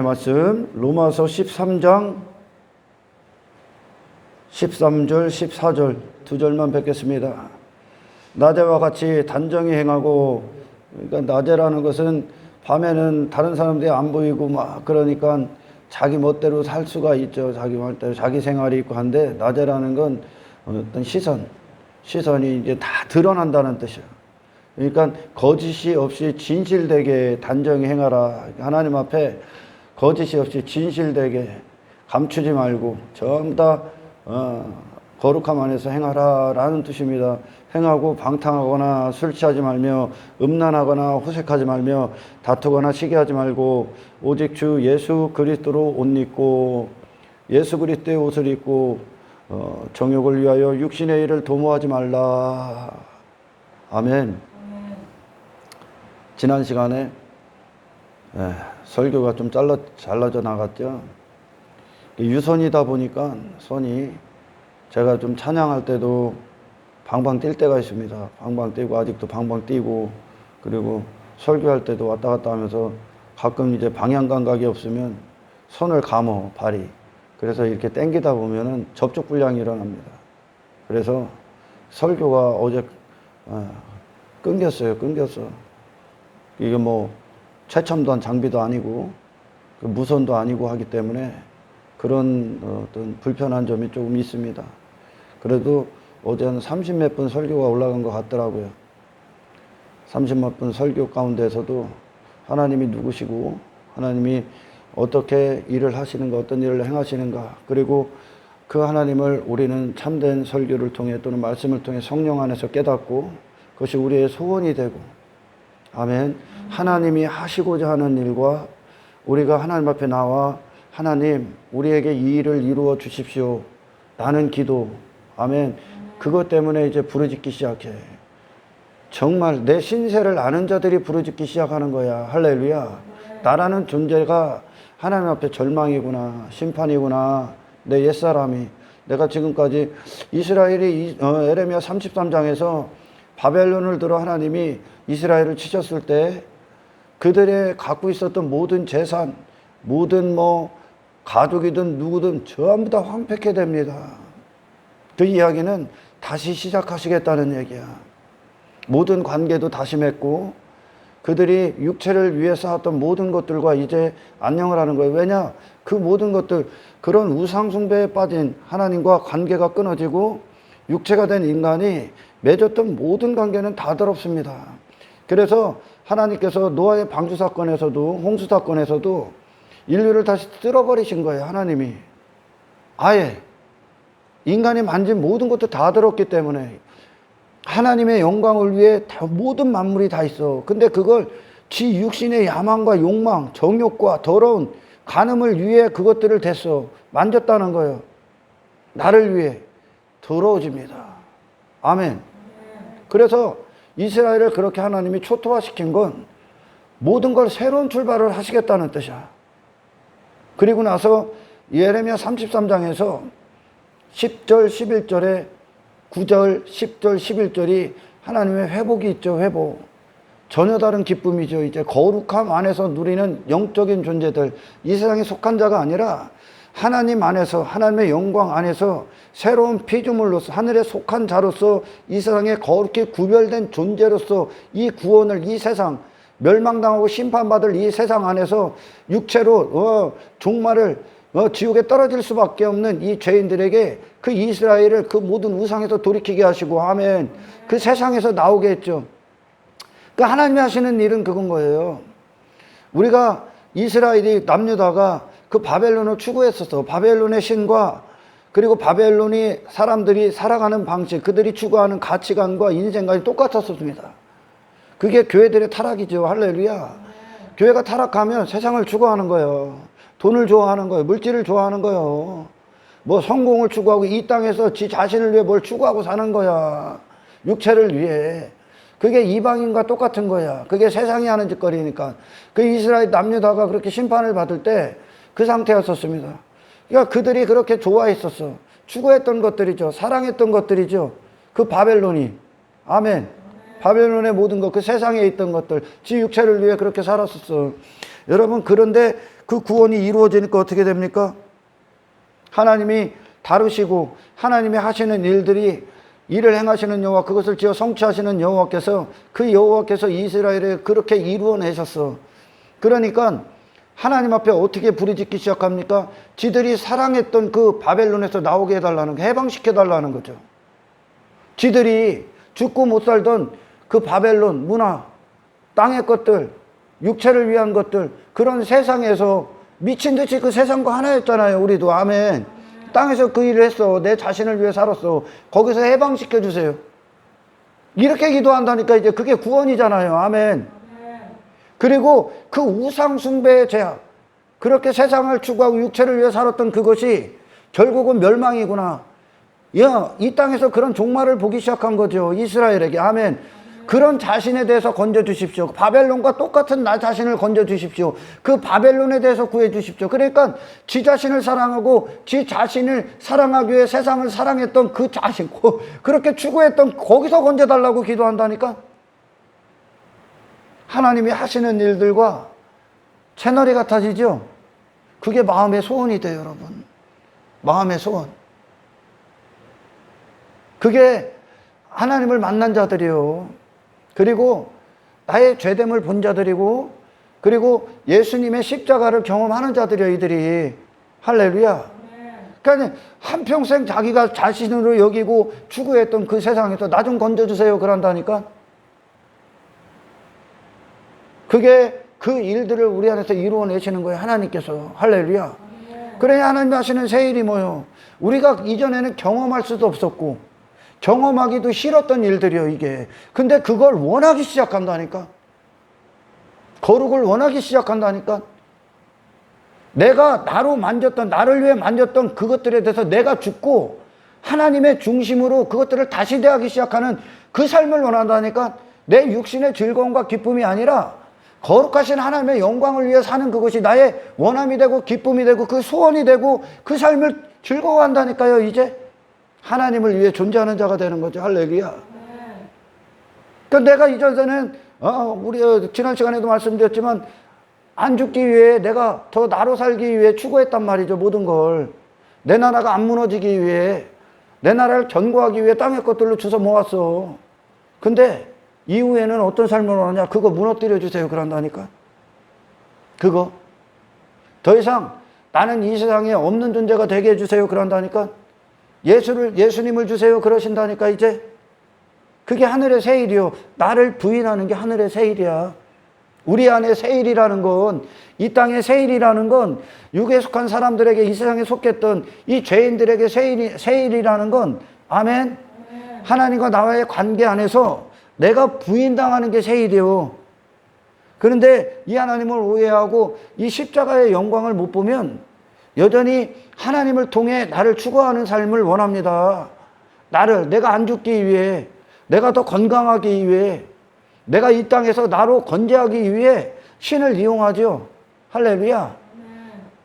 말씀 로마서 13장 13절 14절 두 절만 뵙겠습니다. 낮에와 같이 단정히 행하고, 그러니까 낮에라는 것은 밤에는 다른 사람들이 안 보이고 막 그러니까 자기 멋대로 살 수가 있죠. 자기 멋대로 자기 생활이 있고 한데, 낮에라는 건 어떤 시선이 이제 다 드러난다는 뜻이에요. 그러니까 거짓이 없이 진실되게 단정히 행하라. 하나님 앞에 거짓이 없이 진실되게 감추지 말고 전부 다 거룩함 안에서 행하라 라는 뜻입니다. 행하고 방탕하거나 술 취하지 말며 음란하거나 호색하지 말며 다투거나 시기하지 말고 오직 주 예수 그리스도로 옷 입고 예수 그리스도의 옷을 입고 정욕을 위하여 육신의 일을 도모하지 말라. 아멘. 지난 시간에 설교가 좀 잘라져 나갔죠. 유선이다 보니까 손이, 제가 좀 찬양할 때도 방방 뛸 때가 있습니다. 방방 뛰고 아직도 방방 뛰고, 그리고 설교할 때도 왔다 갔다 하면서 가끔 이제 방향 감각이 없으면 손을 감어, 발이. 그래서 이렇게 당기다 보면은 접촉 불량이 일어납니다. 그래서 설교가 어제 끊겼어요. 이게 뭐 최첨단 장비도 아니고 무선도 아니고 하기 때문에 그런 어떤 불편한 점이 조금 있습니다. 그래도 어제는 30몇 분 설교가 올라간 것 같더라고요. 30몇 분 설교 가운데서도 하나님이 누구시고 하나님이 어떻게 일을 하시는가, 어떤 일을 행하시는가, 그리고 그 하나님을 우리는 참된 설교를 통해 또는 말씀을 통해 성령 안에서 깨닫고 그것이 우리의 소원이 되고, 아멘. 하나님이 하시고자 하는 일과 우리가 하나님 앞에 나와 하나님 우리에게 이 일을 이루어 주십시오 라는 기도, 아멘. 그것 때문에 이제 부르짖기 시작해. 정말 내 신세를 아는 자들이 부르짖기 시작하는 거야. 할렐루야. 나라는 존재가 하나님 앞에 절망이구나, 심판이구나. 내 옛사람이, 내가 지금까지 이스라엘이 에레미야 33장에서 바벨론을 들어 하나님이 이스라엘을 치셨을 때 그들의 갖고 있었던 모든 재산, 모든 가족이든 누구든 전부 다 황폐케 됩니다. 그 이야기는 다시 시작하시겠다는 얘기야. 모든 관계도 다시 맺고 그들이 육체를 위해 쌓았던 모든 것들과 이제 안녕을 하는 거예요. 왜냐? 그 모든 것들, 그런 우상숭배에 빠진 하나님과 관계가 끊어지고 육체가 된 인간이 맺었던 모든 관계는 다 더럽습니다. 그래서 하나님께서 노아의 방주 사건에서도, 홍수 사건에서도 인류를 다시 쓸어버리신 거예요. 하나님이 아예 인간이 만진 모든 것도 다 더럽기 때문에 하나님의 영광을 위해 모든 만물이 다 있어. 근데 그걸 지 육신의 야망과 욕망, 정욕과 더러운 간음을 위해 그것들을 댔어. 만졌다는 거예요. 나를 위해 더러워집니다. 아멘. 그래서 이스라엘을 그렇게 하나님이 초토화시킨 건 모든 걸 새로운 출발을 하시겠다는 뜻이야. 그리고 나서 예레미야 33장에서 10절 11절에 9절 10절 11절이 하나님의 회복이 있죠. 회복. 전혀 다른 기쁨이죠. 이제 거룩함 안에서 누리는 영적인 존재들, 이 세상에 속한 자가 아니라 하나님 안에서, 하나님의 영광 안에서 새로운 피조물로서, 하늘에 속한 자로서 이 세상에 거룩히 구별된 존재로서 이 구원을, 이 세상 멸망당하고 심판받을 이 세상 안에서 육체로 종말을 지옥에 떨어질 수밖에 없는 이 죄인들에게 그 이스라엘을 그 모든 우상에서 돌이키게 하시고, 아멘. 그 세상에서 나오게 했죠. 그 하나님이 하시는 일은 그건 거예요. 우리가 이스라엘이 남유다가 그 바벨론을 추구했었어. 바벨론의 신과 그리고 바벨론이 사람들이 살아가는 방식, 그들이 추구하는 가치관과 인생관이 똑같았습니다. 그게 교회들의 타락이죠. 할렐루야. 교회가 타락하면 세상을 추구하는 거예요. 돈을 좋아하는 거예요. 물질을 좋아하는 거예요. 성공을 추구하고 이 땅에서 지 자신을 위해 뭘 추구하고 사는 거야. 육체를 위해. 그게 이방인과 똑같은 거야. 그게 세상이 하는 짓거리니까. 그 이스라엘 남유다가 그렇게 심판을 받을 때 그 상태였었습니다. 그러니까 그들이 그렇게 좋아했었어. 추구했던 것들이죠. 사랑했던 것들이죠. 그 바벨론이. 아멘. 바벨론의 모든 것, 그 세상에 있던 것들, 지 육체를 위해 그렇게 살았었어. 여러분, 그런데 그 구원이 이루어지니까 어떻게 됩니까? 하나님이 다루시고 하나님이 하시는 일들이 일을 행하시는 여호와, 그것을 지어 성취하시는 여호와께서, 그 여호와께서 이스라엘에 그렇게 이루어내셨어. 그러니까 하나님 앞에 어떻게 부르짖기 시작합니까? 지들이 사랑했던 그 바벨론에서 나오게 해달라는 거, 해방시켜달라는 거죠. 지들이 죽고 못 살던 그 바벨론 문화, 땅의 것들, 육체를 위한 것들, 그런 세상에서 미친 듯이 그 세상과 하나였잖아요. 우리도. 아멘. 땅에서 그 일을 했어. 내 자신을 위해 살았어. 거기서 해방시켜 주세요. 이렇게 기도한다니까 이제 그게 구원이잖아요. 아멘. 그리고 그 우상 숭배의 죄악, 그렇게 세상을 추구하고 육체를 위해 살았던 그것이 결국은 멸망이구나. 이 땅에서 그런 종말을 보기 시작한 거죠. 이스라엘에게. 아멘. 그런 자신에 대해서 건져주십시오. 바벨론과 똑같은 나 자신을 건져주십시오. 그 바벨론에 대해서 구해주십시오. 그러니까 지 자신을 사랑하고 지 자신을 사랑하기 위해 세상을 사랑했던 그 자신, 그렇게 추구했던 거기서 건져달라고 기도한다니까. 하나님이 하시는 일들과 채널이 같아지죠. 그게 마음의 소원이 돼요, 여러분. 마음의 소원. 그게 하나님을 만난 자들이요. 그리고 나의 죄됨을 본 자들이고, 그리고 예수님의 십자가를 경험하는 자들이요, 이들이. 할렐루야. 그러니까 한평생 자기가 자신으로 여기고 추구했던 그 세상에서 나 좀 건져주세요 그런다니까. 그게 그 일들을 우리 안에서 이루어내시는 거예요, 하나님께서. 할렐루야. 그래, 하나님 하시는 새 일이 뭐요? 우리가 이전에는 경험할 수도 없었고 경험하기도 싫었던 일들이요, 이게. 근데 그걸 원하기 시작한다니까. 거룩을 원하기 시작한다니까. 내가 나로 만졌던, 나를 위해 만졌던 그것들에 대해서 내가 죽고 하나님의 중심으로 그것들을 다시 대하기 시작하는 그 삶을 원한다니까. 내 육신의 즐거움과 기쁨이 아니라 거룩하신 하나님의 영광을 위해 사는 그것이 나의 원함이 되고 기쁨이 되고 그 소원이 되고 그 삶을 즐거워한다니까요, 이제. 하나님을 위해 존재하는 자가 되는 거죠. 할렐루야. 그러니까 내가 이전에는 우리 지난 시간에도 말씀드렸지만 안 죽기 위해, 내가 더 나로 살기 위해 추구했단 말이죠. 모든 걸. 내 나라가 안 무너지기 위해, 내 나라를 견고하기 위해 땅의 것들로 주워 모았어. 근데 이후에는 어떤 삶을 원하냐? 그거 무너뜨려 주세요 그런다니까. 그거 더 이상 나는 이 세상에 없는 존재가 되게 해주세요 그런다니까. 예수님을 주세요 그러신다니까. 이제 그게 하늘의 새 일이요. 나를 부인하는 게 하늘의 새 일이야. 우리 안에 새 일이라는 건, 이 땅의 새 일이라는 건, 육에 속한 사람들에게, 이 세상에 속했던 이 죄인들에게 새 일이라는 건, 아멘. 하나님과 나와의 관계 안에서 내가 부인당하는 게 새 일이요. 그런데 이 하나님을 오해하고 이 십자가의 영광을 못 보면 여전히 하나님을 통해 나를 추구하는 삶을 원합니다. 내가 안 죽기 위해, 내가 더 건강하기 위해, 내가 이 땅에서 나로 건재하기 위해 신을 이용하죠. 할렐루야.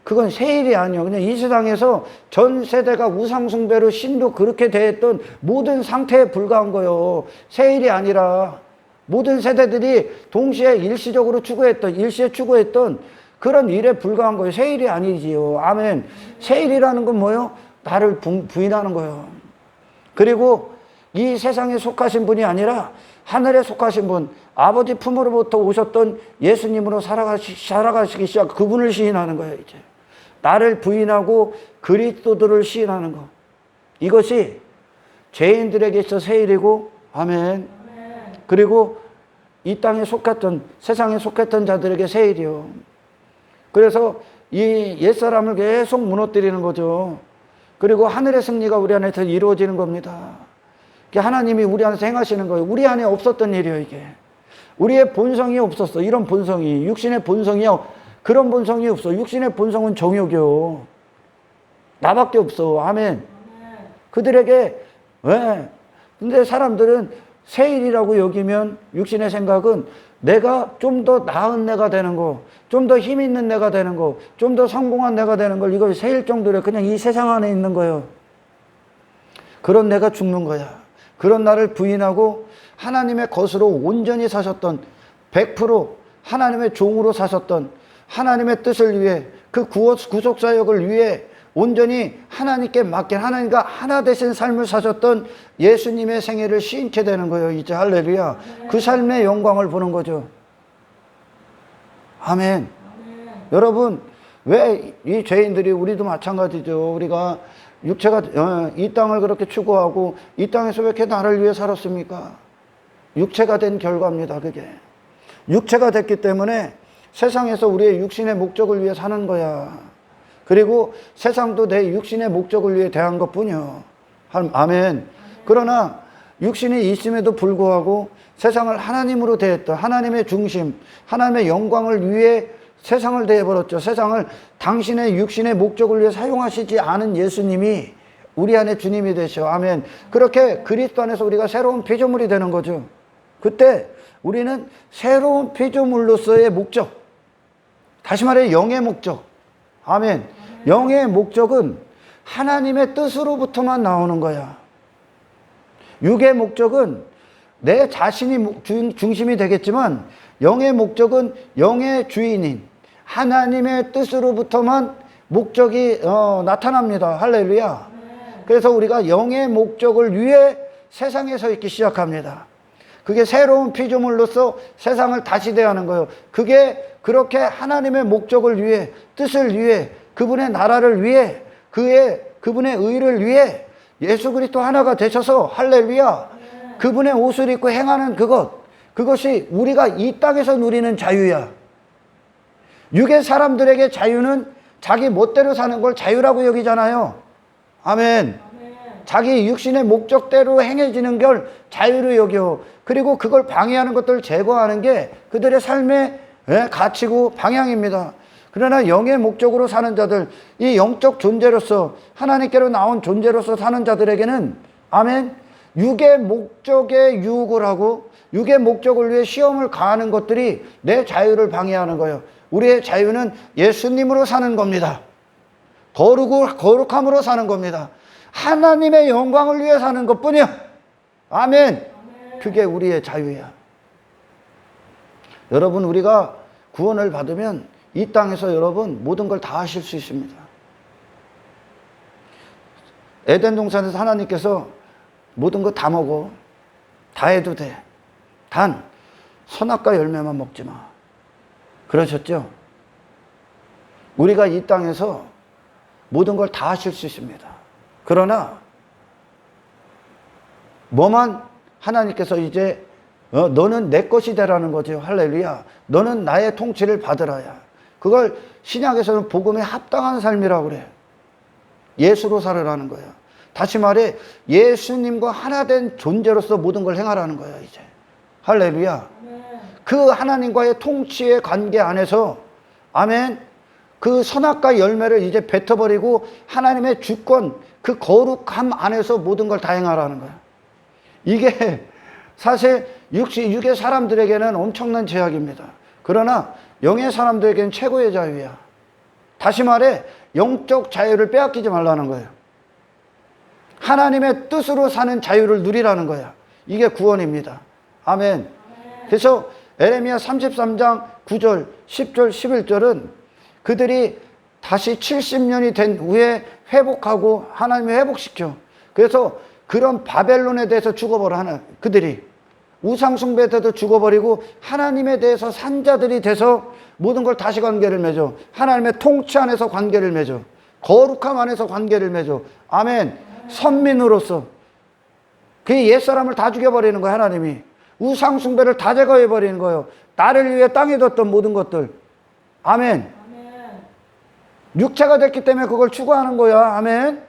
그건 새 일이 아니에요. 그냥 이 세상에서 전 세대가 우상숭배로 신도 그렇게 대했던 모든 상태에 불과한 거예요. 새 일이 아니라 모든 세대들이 동시에 일시에 추구했던 그런 일에 불과한 거예요. 새 일이 아니지요. 아멘. 새 일이라는 건 뭐예요? 나를 부인하는 거예요. 그리고 이 세상에 속하신 분이 아니라 하늘에 속하신 분, 아버지 품으로부터 오셨던 예수님으로 살아가시기 시작, 그분을 시인하는 거예요. 이제 나를 부인하고 그리스도들을 시인하는 거. 이것이 죄인들에게 있어 새 일이고, 아멘. 그리고 이 땅에 속했던, 세상에 속했던 자들에게 새 일이요. 그래서 이 옛사람을 계속 무너뜨리는 거죠. 그리고 하늘의 승리가 우리 안에서 이루어지는 겁니다. 하나님이 우리 안에서 행하시는 거예요. 우리 안에 없었던 일이에요, 이게. 우리의 본성이 없었어. 이런 본성이. 육신의 본성이요. 그런 본성이 없어. 육신의 본성은 정욕이요. 나밖에 없어. 아멘. 그들에게, 왜? 근데 사람들은 새 일이라고 여기면 육신의 생각은 내가 좀 더 나은 내가 되는 거, 좀 더 힘 있는 내가 되는 거, 좀 더 성공한 내가 되는 걸, 이걸 새일 정도로 그냥 이 세상 안에 있는 거예요. 그런 내가 죽는 거야. 그런 나를 부인하고 하나님의 것으로 온전히 사셨던, 100% 하나님의 종으로 사셨던, 하나님의 뜻을 위해 그 구속사역을 위해 온전히 하나님께 맡긴 하나님과 하나 되신 삶을 사셨던 예수님의 생애를 시인케 되는 거예요. 이제 할렐루야. 그 삶의 영광을 보는 거죠. 아멘. 여러분, 왜 이 죄인들이, 우리도 마찬가지죠. 우리가 육체가 이 땅을 그렇게 추구하고 이 땅에서 왜 이렇게 나를 위해 살았습니까? 육체가 된 결과입니다. 그게 육체가 됐기 때문에 세상에서 우리의 육신의 목적을 위해 사는 거야. 그리고 세상도 내 육신의 목적을 위해 대한 것뿐이요. 아멘. 그러나 육신이 있음에도 불구하고 세상을 하나님으로 대했다. 하나님의 중심, 하나님의 영광을 위해 세상을 대해버렸죠. 세상을 당신의 육신의 목적을 위해 사용하시지 않은 예수님이 우리 안에 주님이 되셔. 아멘. 그렇게 그리스도 안에서 우리가 새로운 피조물이 되는 거죠. 그때 우리는 새로운 피조물로서의 목적, 다시 말해 영의 목적. 아멘. 영의 목적은 하나님의 뜻으로부터만 나오는 거야. 육의 목적은 내 자신이 중심이 되겠지만 영의 목적은 영의 주인인 하나님의 뜻으로부터만 목적이 나타납니다. 할렐루야. 그래서 우리가 영의 목적을 위해 세상에 서 있기 시작합니다. 그게 새로운 피조물로서 세상을 다시 대하는 거예요. 그게 그렇게 하나님의 목적을 위해, 뜻을 위해, 그분의 나라를 위해, 그분의 의를 위해 예수 그리스도 하나가 되셔서 할렐루야. 그분의 옷을 입고 행하는 그것이 우리가 이 땅에서 누리는 자유야. 육의 사람들에게 자유는 자기 멋대로 사는 걸 자유라고 여기잖아요. 아멘. 자기 육신의 목적대로 행해지는 걸 자유로 여겨. 그리고 그걸 방해하는 것들을 제거하는 게 그들의 삶의 가치고 방향입니다. 그러나 영의 목적으로 사는 자들, 이 영적 존재로서 하나님께로 나온 존재로서 사는 자들에게는 아멘, 육의 목적에 유혹을 하고 육의 목적을 위해 시험을 가하는 것들이 내 자유를 방해하는 거예요. 우리의 자유는 예수님으로 사는 겁니다. 거룩함으로 사는 겁니다. 하나님의 영광을 위해 사는 것뿐이야. 아멘. 그게 우리의 자유야. 여러분, 우리가 구원을 받으면 이 땅에서 여러분 모든 걸 다 하실 수 있습니다. 에덴 동산에서 하나님께서 모든 거 다 먹어. 다 해도 돼. 단 선악과 열매만 먹지 마. 그러셨죠? 우리가 이 땅에서 모든 걸 다 하실 수 있습니다. 그러나 뭐만 하나님께서 이제 너는 내 것이 되라는 거죠. 할렐루야. 너는 나의 통치를 받으라야. 그걸 신약에서는 복음에 합당한 삶이라고 그래요. 예수로 살으라는 거예요. 다시 말해 예수님과 하나 된 존재로서 모든 걸 행하라는 거예요. 이제 할렐루야. 그 하나님과의 통치의 관계 안에서 아멘, 그 선악과 열매를 이제 뱉어버리고 하나님의 주권, 그 거룩함 안에서 모든 걸 다 행하라는 거예요. 이게 사실 육의 사람들에게는 엄청난 제약입니다. 그러나 영의 사람들에게는 최고의 자유야. 다시 말해 영적 자유를 빼앗기지 말라는 거예요. 하나님의 뜻으로 사는 자유를 누리라는 거야. 이게 구원입니다. 아멘. 그래서 에레미야 33장 9절, 10절, 11절은 그들이 다시 70년이 된 후에 회복하고 하나님이 회복시켜. 그래서 그런 바벨론에 대해서 죽어버려. 그들이 우상 숭배에 대해서 죽어버리고 하나님에 대해서 산 자들이 돼서 모든 걸 다시 관계를 맺어. 하나님의 통치 안에서 관계를 맺어. 거룩함 안에서 관계를 맺어. 아멘. 선민으로서 그 옛사람을 다 죽여버리는 거예요. 하나님이 우상 숭배를 다 제거해버리는 거예요. 나를 위해 땅에 뒀던 모든 것들. 아멘. 육체가 됐기 때문에 그걸 추구하는 거야. 아멘.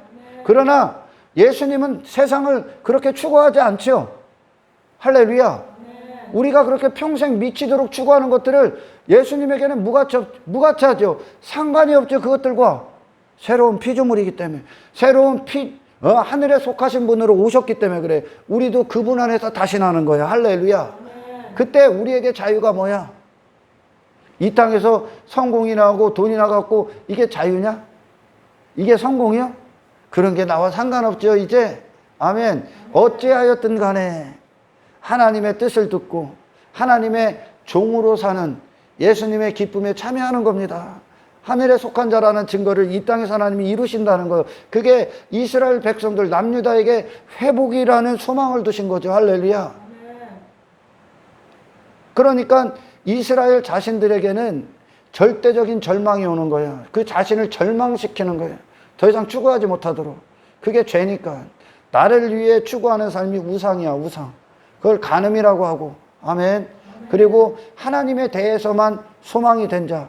그러나 예수님은 세상을 그렇게 추구하지 않죠. 할렐루야. 우리가 그렇게 평생 미치도록 추구하는 것들을 예수님에게는 무가치하죠. 상관이 없죠. 그것들과 새로운 피조물이기 때문에, 새로운 하늘에 속하신 분으로 오셨기 때문에 그래. 우리도 그분 안에서 다시 나는 거야. 할렐루야. 그때 우리에게 자유가 뭐야? 이 땅에서 성공이 나고 돈이 나갖고 이게 자유냐? 이게 성공이야? 그런 게 나와 상관없죠. 이제 아멘. 어찌하였든 간에 하나님의 뜻을 듣고 하나님의 종으로 사는 예수님의 기쁨에 참여하는 겁니다. 하늘에 속한 자라는 증거를 이 땅에서 하나님이 이루신다는 거예요. 그게 이스라엘 백성들 남유다에게 회복이라는 소망을 두신 거죠. 할렐루야. 그러니까 이스라엘 자신들에게는 절대적인 절망이 오는 거예요. 그 자신을 절망시키는 거예요. 더 이상 추구하지 못하도록. 그게 죄니까. 나를 위해 추구하는 삶이 우상이야, 우상. 그걸 간음이라고 하고. 아멘. 그리고 하나님에 대해서만 소망이 된 자.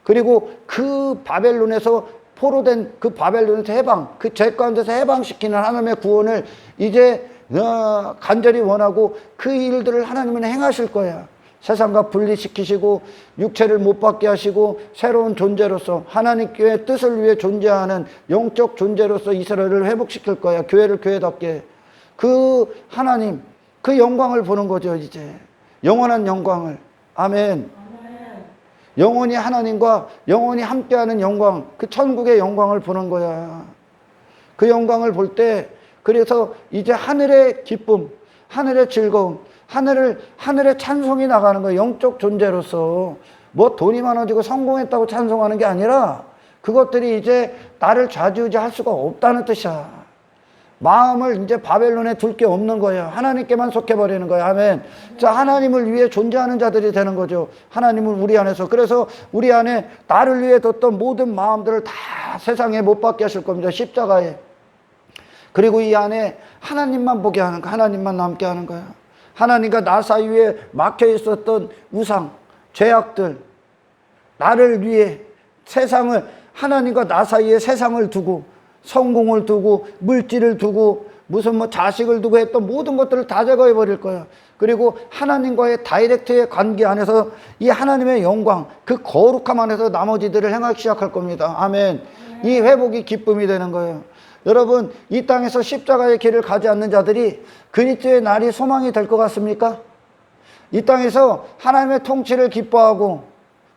그리고 그 바벨론에서 포로된 그 바벨론에서 해방, 그 죄 가운데서 해방시키는 하나님의 구원을 이제 간절히 원하고 그 일들을 하나님은 행하실 거야. 세상과 분리시키시고 육체를 못 받게 하시고 새로운 존재로서 하나님께 뜻을 위해 존재하는 영적 존재로서 이스라엘을 회복시킬 거야. 교회를 교회답게. 그 하나님, 그 영광을 보는 거죠. 이제 영원한 영광을. 아멘. 영원히 하나님과 영원히 함께하는 영광, 그 천국의 영광을 보는 거야. 그 영광을 볼 때 그래서 이제 하늘의 기쁨, 하늘의 즐거움, 하늘의 찬송이 나가는 거예요. 영적 존재로서. 뭐 돈이 많아지고 성공했다고 찬송하는 게 아니라 그것들이 이제 나를 좌지우지할 수가 없다는 뜻이야. 마음을 이제 바벨론에 둘 게 없는 거예요. 하나님께만 속해버리는 거예요. 아멘. 자, 하나님을 위해 존재하는 자들이 되는 거죠. 하나님을 우리 안에서. 그래서 우리 안에 나를 위해 뒀던 모든 마음들을 다 세상에 못 받게 하실 겁니다. 십자가에. 그리고 이 안에 하나님만 보게 하는 거, 하나님만 남게 하는 거야. 하나님과 나 사이에 막혀 있었던 우상, 죄악들, 나를 위해 세상을, 하나님과 나 사이에 세상을 두고 성공을 두고 물질을 두고 무슨 뭐 자식을 두고 했던 모든 것들을 다 제거해 버릴 거예요. 그리고 하나님과의 다이렉트의 관계 안에서 이 하나님의 영광, 그 거룩함 안에서 나머지들을 행하기 시작할 겁니다. 아멘. 이 회복이 기쁨이 되는 거예요. 여러분, 이 땅에서 십자가의 길을 가지 않는 자들이 그리스도의 날이 소망이 될 것 같습니까? 이 땅에서 하나님의 통치를 기뻐하고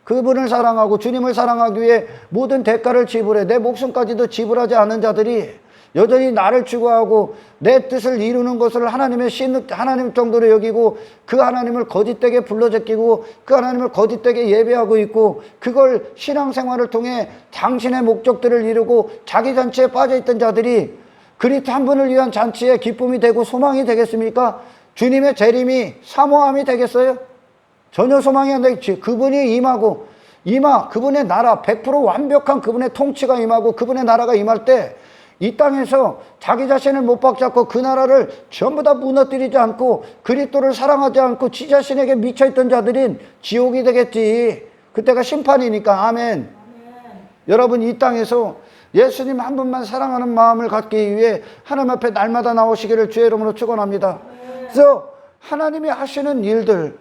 그분을 사랑하고 주님을 사랑하기 위해 모든 대가를 지불해 내 목숨까지도 지불하지 않은 자들이 여전히 나를 추구하고 내 뜻을 이루는 것을 하나님 정도로 여기고 그 하나님을 거짓되게 불러제끼고 그 하나님을 거짓되게 예배하고 있고 그걸 신앙생활을 통해 당신의 목적들을 이루고 자기 잔치에 빠져있던 자들이 그리스도 한 분을 위한 잔치에 기쁨이 되고 소망이 되겠습니까? 주님의 재림이 사모함이 되겠어요? 전혀 소망이 안 되겠지. 그분이 임하고 그분의 나라 100% 완벽한 그분의 통치가 임하고 그분의 나라가 임할 때 이 땅에서 자기 자신을 못 박잡고 그 나라를 전부 다 무너뜨리지 않고 그리스도를 사랑하지 않고 지 자신에게 미쳐있던 자들은 지옥이 되겠지. 그때가 심판이니까. 아멘. 여러분, 이 땅에서 예수님 한 분만 사랑하는 마음을 갖기 위해 하나님 앞에 날마다 나오시기를 주의 이름으로 축원합니다. 그래서 하나님이 하시는 일들,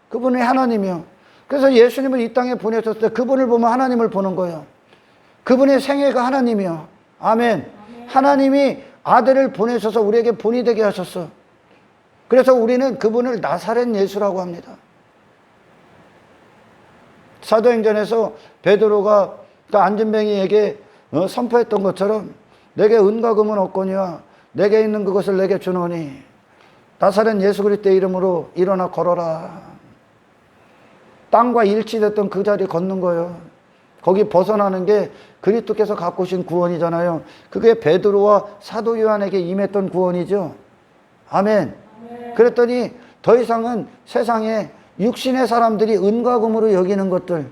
그분이 하나님이요. 그래서 예수님을 이 땅에 보내셨을 때 그분을 보면 하나님을 보는 거예요. 그분의 생애가 하나님이요. 아멘. 하나님이 아들을 보내셔서 우리에게 본이 되게 하셨어. 그래서 우리는 그분을 나사렛 예수라고 합니다. 사도행전에서 베드로가 그 안진뱅이에게 선포했던 것처럼 내게 은과 금은 없거니와 내게 있는 그것을 내게 주노니 나사렛 예수 그리스도의 이름으로 일어나 걸어라. 땅과 일치됐던 그 자리 걷는 거예요. 거기 벗어나는 게 그리스도께서 갖고 오신 구원이잖아요. 그게 베드로와 사도 요한에게 임했던 구원이죠. 아멘. 그랬더니 더 이상은 세상에 육신의 사람들이 은과 금으로 여기는 것들,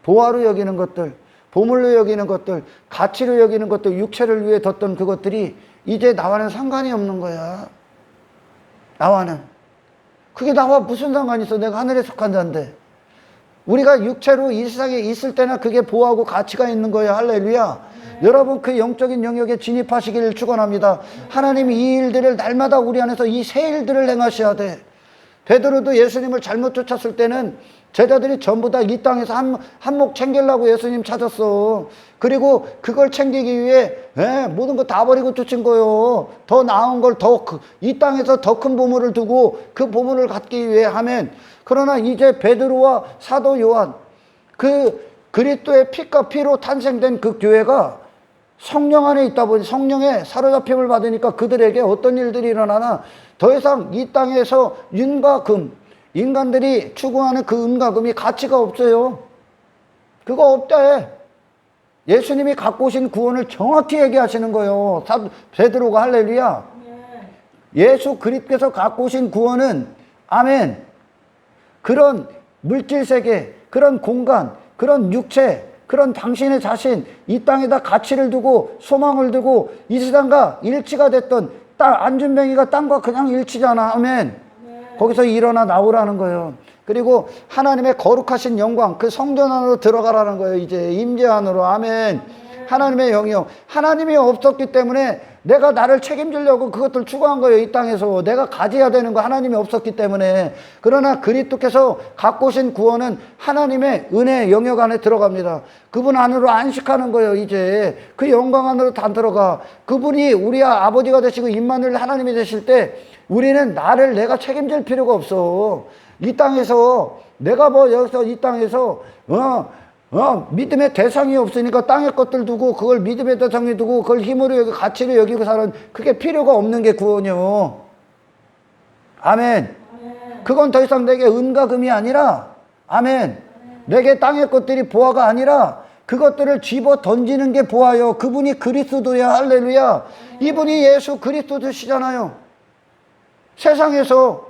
보화로 여기는 것들, 보물로 여기는 것들, 가치로 여기는 것들, 육체를 위해 뒀던 그것들이 이제 나와는 상관이 없는 거야. 나와는. 그게 나와 무슨 상관이 있어? 내가 하늘에 속한 자인데. 우리가 육체로 이 세상에 있을 때나 그게 보호하고 가치가 있는 거예요. 할렐루야. 여러분, 그 영적인 영역에 진입하시기를 축원합니다. 하나님이 이 일들을 날마다 우리 안에서 이 새 일들을 행하셔야 돼. 베드로도 예수님을 잘못 쫓았을 때는 제자들이 전부 다 이 땅에서 한몫 챙기려고 예수님 찾았어. 그리고 그걸 챙기기 위해 모든 거 다 버리고 쫓은 거요. 더 나은 걸 이 땅에서 더 큰 보물을 두고 그 보물을 갖기 위해 하면, 그러나 이제 베드로와 사도 요한, 그 그리스도의 피가 피로 탄생된 그 교회가 성령 안에 있다 보니 성령의 사로잡힘을 받으니까 그들에게 어떤 일들이 일어나나 더 이상 이 땅에서 윤과 금, 인간들이 추구하는 그 은과금이 가치가 없어요. 그거 없대. 예수님이 갖고 오신 구원을 정확히 얘기하시는 거예요. 베드로가 할렐루야. 예수 그리스도께서 갖고 오신 구원은 아멘. 그런 물질세계, 그런 공간, 그런 육체, 그런 당신의 자신, 이 땅에다 가치를 두고 소망을 두고 이 세상과 일치가 됐던 안준뱅이가 땅과 그냥 일치잖아. 아멘. 거기서 일어나 나오라는 거예요. 그리고 하나님의 거룩하신 영광, 그 성전 안으로 들어가라는 거예요. 이제 임재 안으로. 아멘. 하나님의 영이요. 하나님이 없었기 때문에 내가 나를 책임지려고 그것들 추구한 거예요. 이 땅에서 내가 가져야 되는 거 하나님이 없었기 때문에. 그러나 그리스도께서 갖고 오신 구원은 하나님의 은혜 영역 안에 들어갑니다. 그분 안으로 안식하는 거예요. 이제 그 영광 안으로 다 들어가. 그분이 우리 아버지가 되시고 임마누엘 하나님이 되실 때 우리는 나를 내가 책임질 필요가 없어. 이 땅에서 내가 뭐 여기서 이 땅에서 믿음의 대상이 없으니까 땅의 것들 두고 그걸 믿음의 대상이 두고 그걸 힘으로 여기 가치로 여기고 사는 그게 필요가 없는 게 구원이요. 아멘. 그건 더 이상 내게 은과 금이 아니라 아멘. 내게 땅의 것들이 보화가 아니라 그것들을 집어 던지는 게 보화요. 그분이 그리스도야. 할렐루야. 이분이 예수 그리스도시잖아요. 세상에서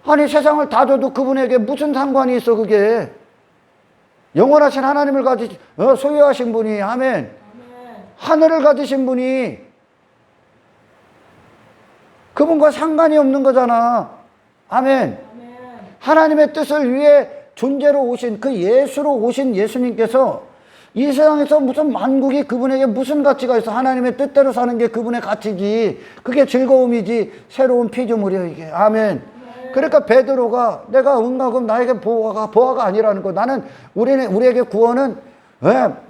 아니 세상을 다 줘도 그분에게 무슨 상관이 있어 그게. 영원하신 하나님을 소유하신 분이 아멘. 하늘을 가지신 분이 그분과 상관이 없는 거잖아. 아멘. 하나님의 뜻을 위해 존재로 오신 그 예수로 오신 예수님께서 이 세상에서 무슨 만국이 그분에게 무슨 가치가 있어. 하나님의 뜻대로 사는 게 그분의 가치지. 그게 즐거움이지. 새로운 피조물이야 이게. 아멘. 그러니까 베드로가 내가 은과 금 나에게 보화가 아니라는 거. 나는 우리에게 구원은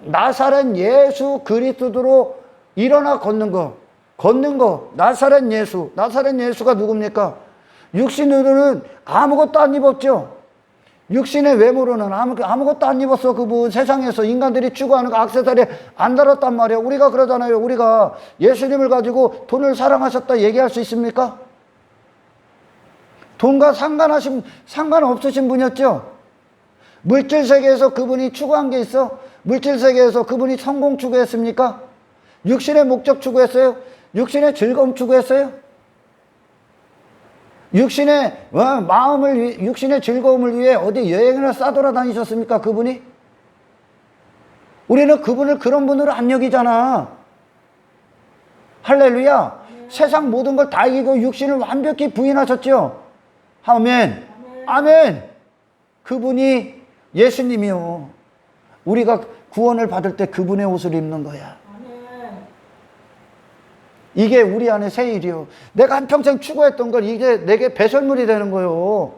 나사렛 예수 그리스도로 일어나 걷는 거. 나사렛 예수가 누굽니까? 육신으로는 아무것도 안 입었죠. 육신의 외모로는 아무것도 안 입었어. 그분 세상에서 인간들이 추구하는 그 악세사리에 안 달았단 말이야. 우리가 그러잖아요. 우리가 예수님을 가지고 돈을 사랑하셨다 얘기할 수 있습니까? 돈과 상관없으신 분이었죠. 물질 세계에서 그분이 추구한 게 있어? 물질 세계에서 그분이 성공 추구했습니까? 육신의 목적 추구했어요? 육신의 즐거움 추구했어요? 육신의 육신의 즐거움을 위해 어디 여행이나 싸돌아다니셨습니까? 그분이? 우리는 그분을 그런 분으로 안 여기잖아. 할렐루야. 세상 모든 걸 다 이기고 육신을 완벽히 부인하셨죠. 아멘. 아멘. 그분이 예수님이요. 우리가 구원을 받을 때 그분의 옷을 입는 거야. 이게 우리 안에 새 일이요. 내가 한평생 추구했던 걸 이게 내게 배설물이 되는 거요.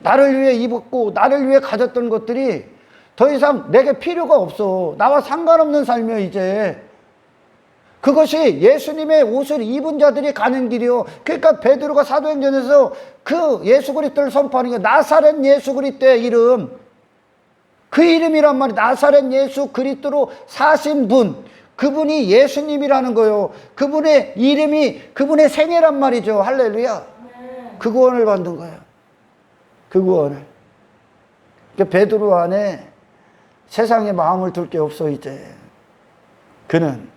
나를 위해 입었고 나를 위해 가졌던 것들이 더 이상 내게 필요가 없어. 나와 상관없는 삶이요 이제. 그것이 예수님의 옷을 입은 자들이 가는 길이요. 그러니까 베드로가 사도행전에서 그 예수 그리스도를 선포하는 게 나사렛 예수 그리스도의 이름. 그 이름이란 말이 나사렛 예수 그리스도로 사신 분. 그분이 예수님이라는 거요. 그분의 이름이 그분의 생애란 말이죠. 할렐루야. 그 구원을 받는 거예요. 그 구원을. 그러니까 베드로 안에 세상에 마음을 둘 게 없어 이제. 그는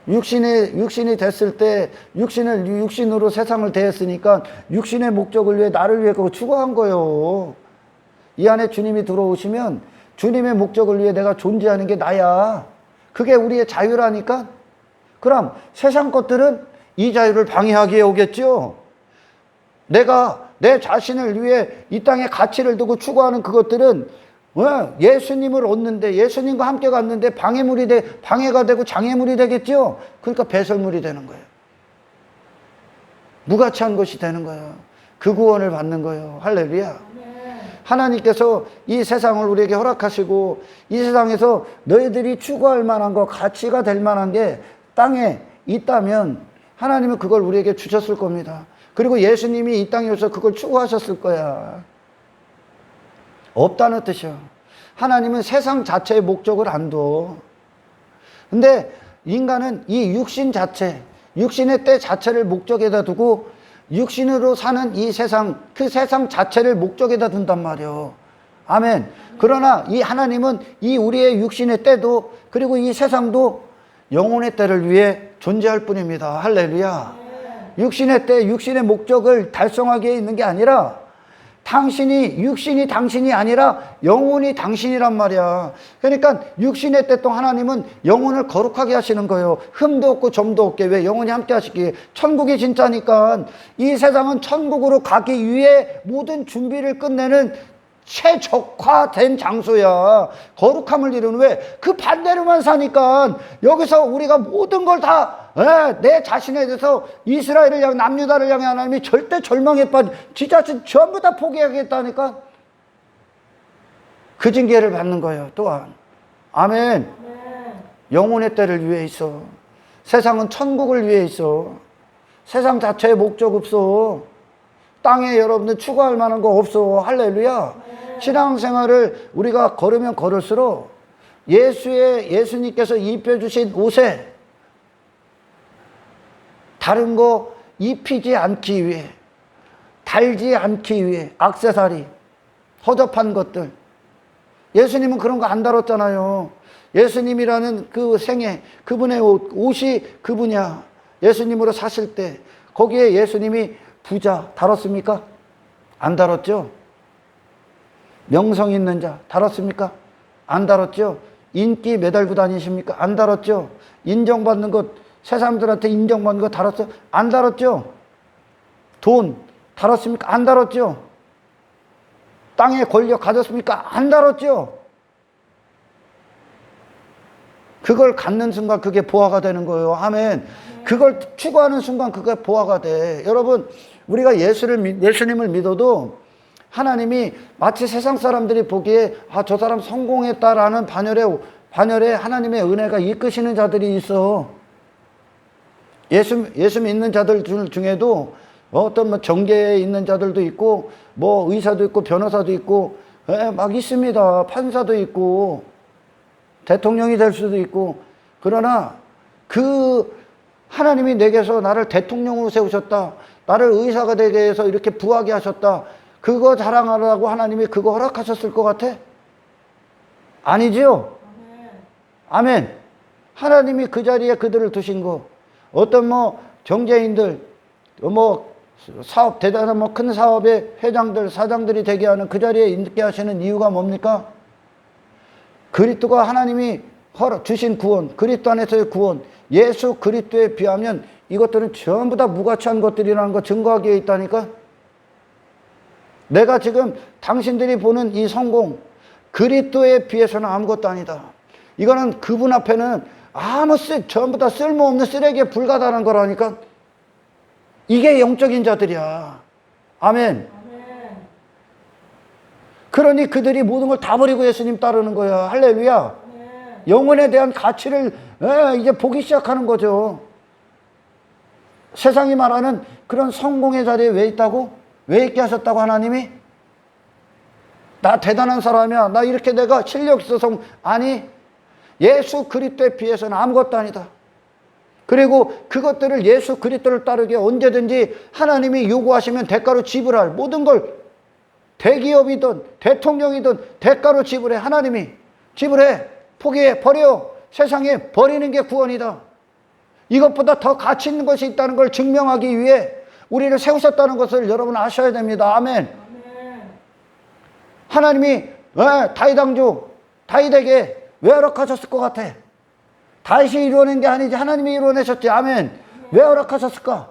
육신이 됐을 때 육신으로 세상을 대했으니까 육신의 목적을 위해 나를 위해 그거 추구한 거예요. 이 안에 주님이 들어오시면 주님의 목적을 위해 내가 존재하는 게 나야. 그게 우리의 자유라니까. 그럼 세상 것들은 이 자유를 방해하기에 오겠죠. 내가 내 자신을 위해 이 땅에 가치를 두고 추구하는 그것들은 예수님을 얻는데 예수님과 함께 갔는데 방해가 되고 장애물이 되겠죠. 그러니까 배설물이 되는 거예요. 무가치한 것이 되는 거예요. 그 구원을 받는 거예요. 할렐루야. 하나님께서 이 세상을 우리에게 허락하시고 이 세상에서 너희들이 추구할 만한 거, 가치가 될 만한 게 땅에 있다면 하나님은 그걸 우리에게 주셨을 겁니다. 그리고 예수님이 이 땅에 오셔서 그걸 추구하셨을 거야. 없다는 뜻이야. 하나님은 세상 자체의 목적을 안 둬. 근데 인간은 이 육신 자체, 육신의 때 자체를 목적에다 두고 육신으로 사는 이 세상, 그 세상 자체를 목적에다 둔단 말이에요. 아멘. 그러나 이 하나님은 이 우리의 육신의 때도, 그리고 이 세상도 영혼의 때를 위해 존재할 뿐입니다. 할렐루야. 육신의 때, 육신의 목적을 달성하기 위해 있는 게 아니라, 육신이 당신이 아니라 영혼이 당신이란 말이야. 그러니까 육신의 때 또 하나님은 영혼을 거룩하게 하시는 거예요. 흠도 없고 점도 없게. 왜? 영혼이 함께 하시기에. 천국이 진짜니까. 이 세상은 천국으로 가기 위해 모든 준비를 끝내는 최적화된 장소야. 거룩함을 이루는. 왜? 그 반대로만 사니까 여기서 우리가 모든 걸 다 내 자신에 대해서 이스라엘을 향해, 남유다를 향해 하나님이 절대 절망에 빠져 지 자신 전부 다 포기하겠다니까 그 징계를 받는 거예요. 또한. 아멘. 영혼의 때를 위해 있어. 세상은 천국을 위해 있어. 세상 자체에 목적 없어. 땅에 여러분들 추구할 만한 거 없어. 할렐루야. 신앙생활을 우리가 걸으면 걸을수록 예수님께서 입혀주신 옷에 다른 거 입히지 않기 위해, 달지 않기 위해, 액세서리, 허접한 것들. 예수님은 그런 거 안 다뤘잖아요. 예수님이라는 그 생애, 그분의 옷이 그분이야. 예수님으로 사실 때 거기에 예수님이 부자 다뤘습니까? 안 다뤘죠? 명성 있는 자 다뤘습니까? 안 다뤘죠? 인기 매달고 다니십니까? 안 다뤘죠? 인정받는 것, 새 사람들한테 인정받는 거 다뤘어요? 안 다뤘죠? 돈 다뤘습니까? 안 다뤘죠? 땅의 권력 가졌습니까? 안 다뤘죠? 그걸 갖는 순간 그게 보화가 되는 거예요. 아멘. 그걸 추구하는 순간 그게 보화가 돼. 여러분, 우리가 예수님을 믿어도 하나님이 마치 세상 사람들이 보기에 저 사람 성공했다라는 반열에 하나님의 은혜가 이끄시는 자들이 있어. 예수 믿는 자들 중에도 어떤 정계에 있는 자들도 있고, 의사도 있고, 변호사도 있고, 막 있습니다. 판사도 있고, 대통령이 될 수도 있고. 그러나 하나님이 내게서 나를 대통령으로 세우셨다, 나를 의사가 되게 해서 이렇게 부하게 하셨다, 그거 자랑하라고 하나님이 그거 허락하셨을 것 같아? 아니지요? 아멘. 하나님이 그 자리에 그들을 두신 거. 어떤 정재인들, 사업, 대단한 큰 사업의 회장들, 사장들이 되게 하는 그 자리에 있게 하시는 이유가 뭡니까? 그리스도가 하나님이 주신 구원, 그리스도 안에서의 구원, 예수 그리스도에 비하면 이것들은 전부 다 무가치한 것들이라는 거 증거하기에 있다니까? 내가 지금 당신들이 보는 이 성공, 그리스도에 비해서는 아무것도 아니다. 이거는 그분 앞에는 전부 다 쓸모없는 쓰레기에 불과하다는 거라니까. 이게 영적인 자들이야. 아멘. 그러니 그들이 모든 걸 다 버리고 예수님 따르는 거야. 할렐루야. 영혼에 대한 가치를 이제 보기 시작하는 거죠. 세상이 말하는 그런 성공의 자리에 왜 있다고? 왜 있게 하셨다고 하나님이? 나 대단한 사람이야, 나 이렇게 내가 실력 있어서. 아니, 예수 그리스도에 비해서는 아무것도 아니다. 그리고 그것들을 예수 그리스도를 따르게 언제든지 하나님이 요구하시면 대가로 지불할 모든 걸, 대기업이든 대통령이든 대가로 지불해. 하나님이 지불해. 포기해. 버려. 세상에 버리는 게 구원이다. 이것보다 더 가치 있는 것이 있다는 걸 증명하기 위해 우리를 세우셨다는 것을 여러분 아셔야 됩니다. 아멘. 하나님이 다윗 왕조 다윗에게 왜 허락하셨을 것 같아? 다윗이 이루어낸 게 아니지 하나님이 이루어내셨지. 아멘. 왜 허락하셨을까?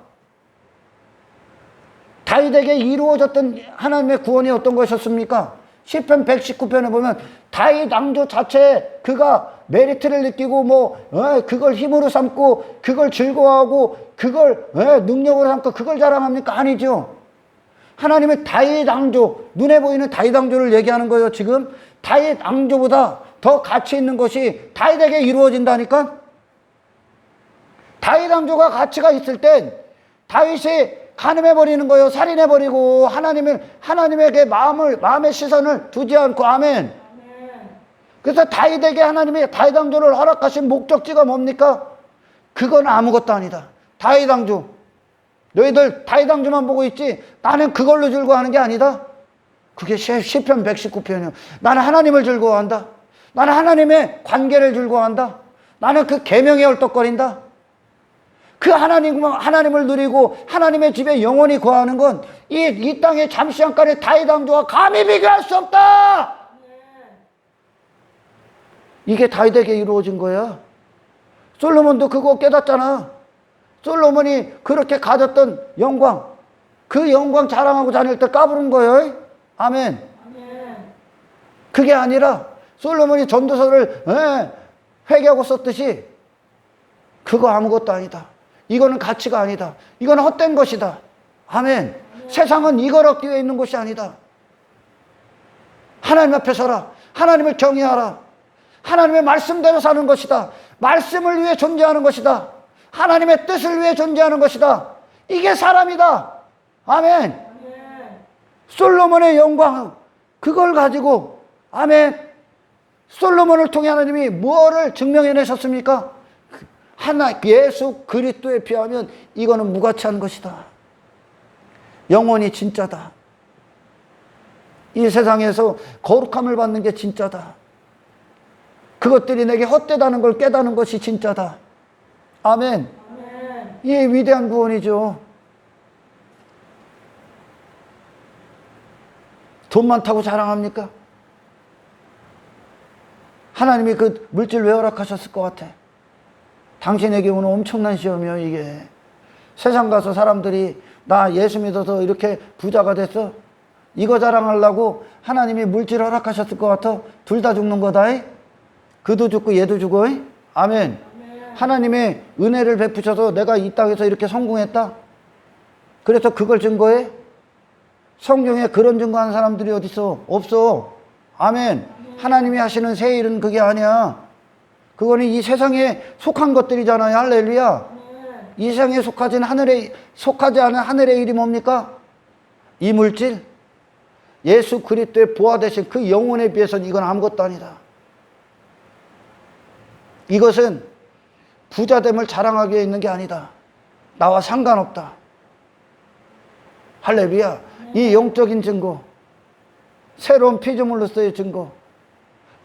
다윗에게 이루어졌던 하나님의 구원이 어떤 것이었습니까? 시편 119편에 보면 다윗 왕조 자체에 그가 메리트를 느끼고 그걸 힘으로 삼고 그걸 즐거워하고 그걸 능력으로 삼고 그걸 자랑합니까? 아니죠. 하나님의 다윗 왕조, 눈에 보이는 다윗 왕조를 얘기하는 거예요. 지금 다윗 왕조보다 더 가치 있는 것이 다윗에게 이루어진다니까. 다윗 왕조가 가치가 있을 땐 다윗이 간음해버리는 거예요. 살인해버리고 하나님에게 마음의 시선을 두지 않고. 아멘. 그래서 다윗에게 하나님이 다윗 왕조를 허락하신 목적지가 뭡니까? 그건 아무것도 아니다. 다윗 왕조. 너희들 다이당주만 보고 있지 나는 그걸로 즐거워하는 게 아니다. 그게 시편 119편이요. 나는 하나님을 즐거워한다. 나는 하나님의 관계를 즐거워한다. 나는 그 계명에 얼떡거린다. 그 하나님을 누리고 하나님의 집에 영원히 거하는 건 이 땅의 잠시한간의 다이당주와 감히 비교할 수 없다. 이게 다윗에게 이루어진 거야. 솔로몬도 그거 깨닫잖아. 솔로몬이 그렇게 가졌던 영광, 그 영광 자랑하고 다닐 때 까부른 거예요. 아멘. 그게 아니라 솔로몬이 전도서를 회개하고 썼듯이 그거 아무것도 아니다. 이거는 가치가 아니다. 이거는 헛된 것이다. 아멘. 세상은 이걸 얻기 위해 있는 것이 아니다. 하나님 앞에 서라. 하나님을 경외하라. 하나님의 말씀대로 사는 것이다. 말씀을 위해 존재하는 것이다. 하나님의 뜻을 위해 존재하는 것이다. 이게 사람이다. 아멘. 솔로몬의 영광, 그걸 가지고, 아멘. 솔로몬을 통해 하나님이 무엇을 증명해내셨습니까? 예수 그리스도에 비하면 이거는 무가치한 것이다. 영혼이 진짜다. 이 세상에서 거룩함을 받는 게 진짜다. 그것들이 내게 헛되다는 걸 깨닫는 것이 진짜다. 아멘. 이게 위대한 구원이죠. 돈 많다고 자랑합니까? 하나님이 그 물질 왜 허락하셨을 것 같아? 당신에게 오는 엄청난 시험이요, 이게. 세상 가서 사람들이 나 예수 믿어서 이렇게 부자가 됐어? 이거 자랑하려고 하나님이 물질 허락하셨을 것 같아? 둘 다 죽는 거다. 그도 죽고 얘도 죽어. 아멘. 하나님의 은혜를 베푸셔서 내가 이 땅에서 이렇게 성공했다. 그래서 그걸 증거해? 성경에 그런 증거하는 사람들이 어디 있어? 없어. 아멘. 하나님이 하시는 새 일은 그게 아니야. 그거는 이 세상에 속한 것들이잖아요. 할렐루야. 이 세상에 속하지 않은 하늘의 일이 뭡니까? 이 물질, 예수 그리스도의 보화 되신 그 영혼에 비해서는 이건 아무것도 아니다. 이것은 부자됨을 자랑하기 위해 있는 게 아니다. 나와 상관없다. 할렐루야. 이 영적인 증거, 새로운 피조물로서의 증거.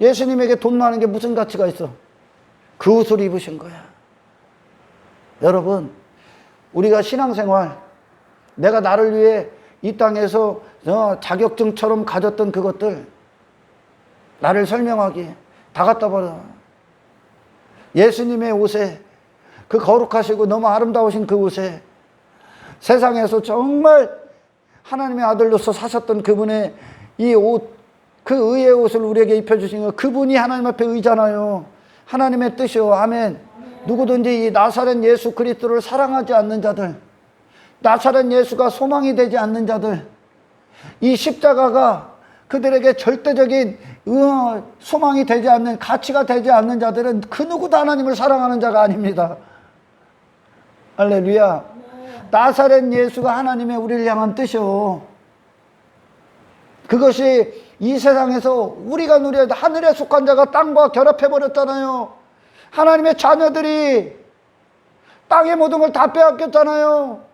예수님에게 돈 많은 게 무슨 가치가 있어? 그 옷을 입으신 거야. 여러분, 우리가 신앙생활, 내가 나를 위해 이 땅에서 자격증처럼 가졌던 그것들, 나를 설명하기 다 갖다 버려. 예수님의 옷에, 그 거룩하시고 너무 아름다우신 그 옷에, 세상에서 정말 하나님의 아들로서 사셨던 그분의 이 옷, 그 의의 옷을 우리에게 입혀주신 거, 그분이 하나님 앞에 의잖아요. 하나님의 뜻이요. 아멘. 누구든지 이 나사렛 예수 그리스도를 사랑하지 않는 자들, 나사렛 예수가 소망이 되지 않는 자들, 이 십자가가 그들에게 절대적인 소망이 되지 않는, 가치가 되지 않는 자들은 그 누구도 하나님을 사랑하는 자가 아닙니다. 할렐루야. 나사렛 예수가 하나님의 우리를 향한 뜻이요. 그것이 이 세상에서 우리가 누려야 하늘에 속한 자가 땅과 결합해버렸잖아요. 하나님의 자녀들이 땅의 모든 걸 다 빼앗겼잖아요.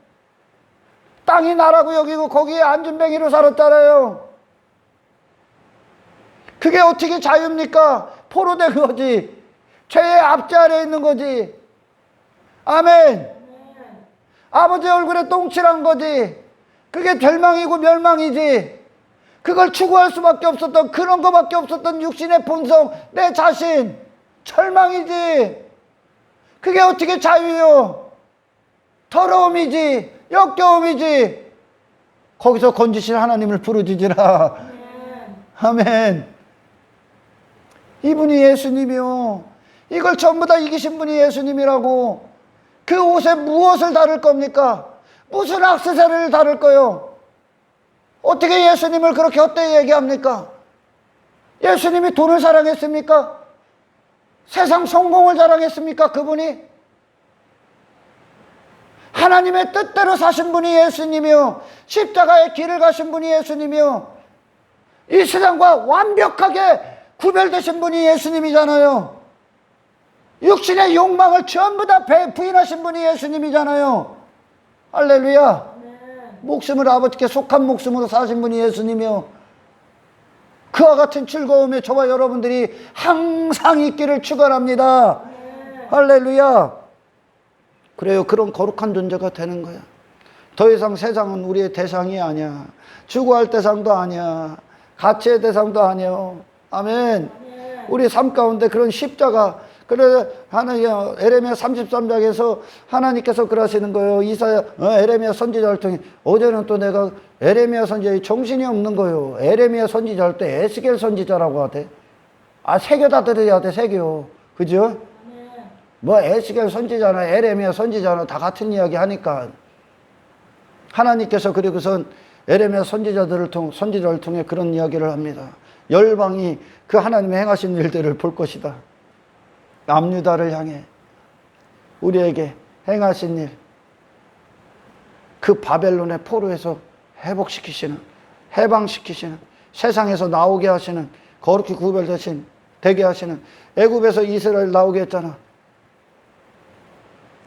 땅이 나라고 여기고 거기에 안전뱅이로 살았잖아요. 그게 어떻게 자유입니까? 포로된 거지. 죄의 앞자리에 있는 거지. 아멘. 아버지 얼굴에 똥칠한 거지. 그게 절망이고 멸망이지. 그걸 추구할 수밖에 없었던, 그런 거밖에 없었던 육신의 본성, 내 자신, 절망이지. 그게 어떻게 자유요? 더러움이지, 역겨움이지. 거기서 건지신 하나님을 부르짖으라. 아멘. 이분이 예수님이요. 이걸 전부 다 이기신 분이 예수님이라고. 그 옷에 무엇을 다룰 겁니까? 무슨 액세서리를 다룰 거요? 어떻게 예수님을 그렇게 헛되이 얘기합니까? 예수님이 돈을 사랑했습니까? 세상 성공을 자랑했습니까? 그분이? 하나님의 뜻대로 사신 분이 예수님이요. 십자가의 길을 가신 분이 예수님이요. 이 세상과 완벽하게 구별되신 분이 예수님이잖아요. 육신의 욕망을 전부 다 부인하신 분이 예수님이잖아요. 할렐루야. 목숨을 아버지께 속한 목숨으로 사신 분이 예수님이요. 그와 같은 즐거움에 저와 여러분들이 항상 있기를 축원합니다. 할렐루야. 그래요. 그런 거룩한 존재가 되는 거야. 더 이상 세상은 우리의 대상이 아니야. 추구할 대상도 아니야. 가치의 대상도 아니야. 아멘. 우리 삶 가운데 그런 십자가, 그래 하나님 에레미야 33장에서 하나님께서 그러시는 거예요. 에레미야 선지자를 통해. 어제는 또 내가 에레미야 선지자의 정신이 없는 거예요. 에레미야 선지자 할 때 에스겔 선지자라고 하대. 새겨다 들어야 돼. 새겨. 그죠? 뭐 에스겔 선지자나 에레미야 선지자나 다 같은 이야기 하니까. 하나님께서 그리고선 에레미야 선지자를 통해 그런 이야기를 합니다. 열방이 그 하나님의 행하신 일들을 볼 것이다. 남유다를 향해 우리에게 행하신 일, 그 바벨론의 포로에서 회복시키시는, 해방시키시는, 세상에서 나오게 하시는, 거룩히 구별되신, 되게 하시는, 애굽에서 이스라엘 나오게 했잖아.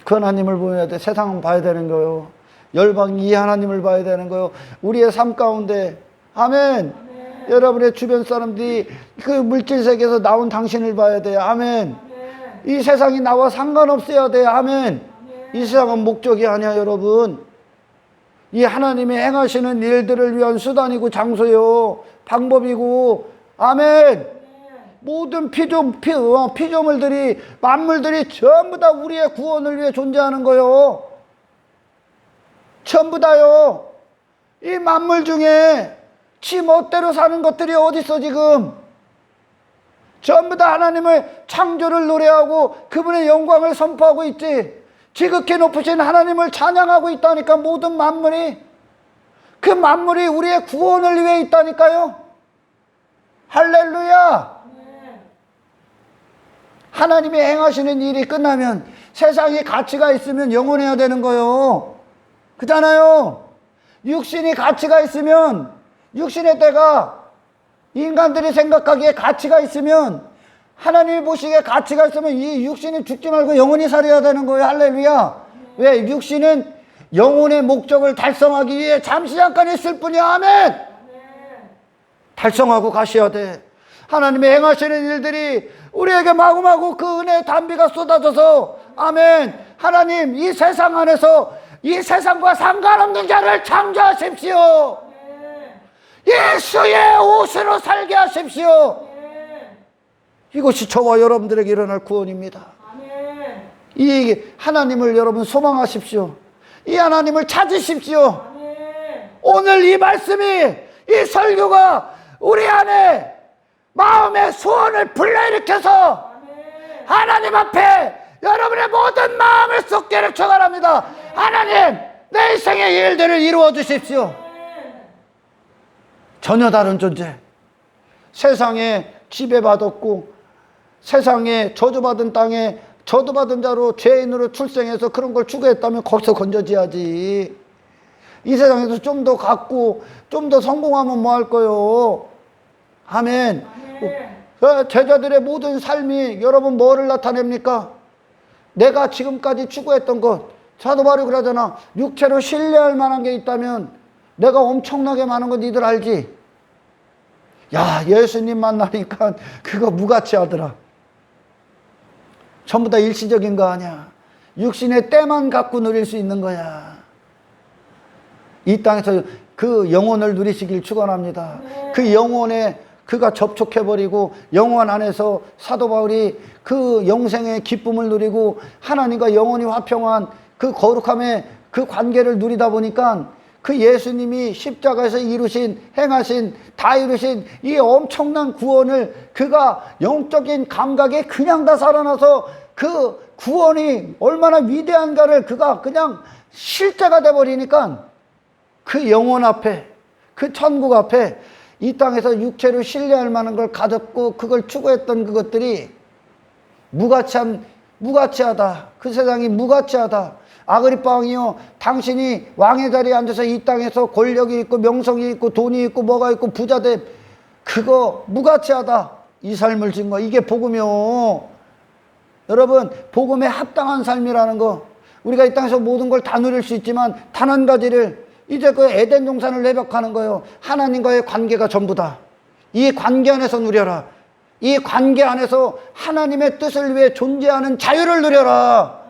그 하나님을 보여야 돼. 세상은 봐야 되는 거요. 열방이 이 하나님을 봐야 되는 거요. 우리의 삶 가운데, 아멘. 여러분의 주변 사람들이 그 물질 세계에서 나온 당신을 봐야 돼요. 아멘. 이 세상이 나와 상관없어야 돼요. 아멘. 이 세상은 목적이 아니야, 여러분. 이 하나님의 행하시는 일들을 위한 수단이고 장소요. 방법이고. 아멘. 모든 피조물들이, 만물들이 전부 다 우리의 구원을 위해 존재하는 거요. 전부 다요. 이 만물 중에 지 멋대로 사는 것들이 어디 있어 지금. 전부 다 하나님을 창조를 노래하고 그분의 영광을 선포하고 있지. 지극히 높으신 하나님을 찬양하고 있다니까. 모든 만물이, 그 만물이 우리의 구원을 위해 있다니까요. 할렐루야. 하나님이 행하시는 일이 끝나면 세상에 가치가 있으면 영원해야 되는 거요. 그잖아요. 육신이 가치가 있으면, 육신의 때가 인간들이 생각하기에 가치가 있으면, 하나님이 보시기에 가치가 있으면 이 육신이 죽지 말고 영원히 살아야 되는 거예요. 할렐루야. 왜? 육신은 영혼의 목적을 달성하기 위해 잠시 잠깐 있을 뿐이야. 아멘. 달성하고 가셔야 돼. 하나님의 행하시는 일들이 우리에게 마구마구 그 은혜의 단비가 쏟아져서, 아멘. 하나님, 이 세상 안에서 이 세상과 상관없는 자를 창조하십시오. 예수의 옷으로 살게 하십시오. 이것이 저와 여러분들에게 일어날 구원입니다. 이 하나님을 여러분 소망하십시오. 이 하나님을 찾으십시오. 오늘 이 말씀이, 이 설교가 우리 안에 마음의 소원을 불러일으켜서 하나님 앞에 여러분의 모든 마음을 쏟기를 축원합니다. 하나님, 내 인생의 일들을 이루어 주십시오. 전혀 다른 존재, 세상에 지배받았고 세상에 저주받은 땅에 저주받은 자로 죄인으로 출생해서 그런 걸 추구했다면 거기서 건져져야지. 이 세상에서 좀 더 갖고 좀 더 성공하면 뭐 할 거요. 아멘. 제자들의 모든 삶이 여러분 뭐를 나타냅니까? 내가 지금까지 추구했던 것, 사도 바울이 그러잖아. 육체로 신뢰할 만한 게 있다면 내가 엄청나게 많은 거 니들 알지? 야, 예수님 만나니까 그거 무가치 하더라. 전부 다 일시적인 거 아니야. 육신의 때만 갖고 누릴 수 있는 거야. 이 땅에서 그 영혼을 누리시길 축원합니다. 그 영혼에 그가 접촉해버리고 영혼 안에서 사도 바울이 그 영생의 기쁨을 누리고 하나님과 영원히 화평한 그 거룩함의 그 관계를 누리다 보니까 그 예수님이 십자가에서 이루신, 행하신, 다 이루신 이 엄청난 구원을 그가 영적인 감각에 그냥 다 살아나서 그 구원이 얼마나 위대한가를 그가 그냥 실제가 돼버리니까 그 영혼 앞에, 그 천국 앞에 이 땅에서 육체로 신뢰할 만한 걸 가졌고 그걸 추구했던 그것들이 무가치하다. 그 세상이 무가치하다. 아그리빠 왕이요, 당신이 왕의 자리에 앉아서 이 땅에서 권력이 있고 명성이 있고 돈이 있고 뭐가 있고 부자됨, 그거 무가치하다. 이 삶을 증거, 이게 복음이요. 여러분, 복음에 합당한 삶이라는 거, 우리가 이 땅에서 모든 걸 다 누릴 수 있지만 단 한 가지를, 이제 그 에덴 동산을 내벽하는 거예요. 하나님과의 관계가 전부다. 이 관계 안에서 누려라. 이 관계 안에서 하나님의 뜻을 위해 존재하는 자유를 누려라.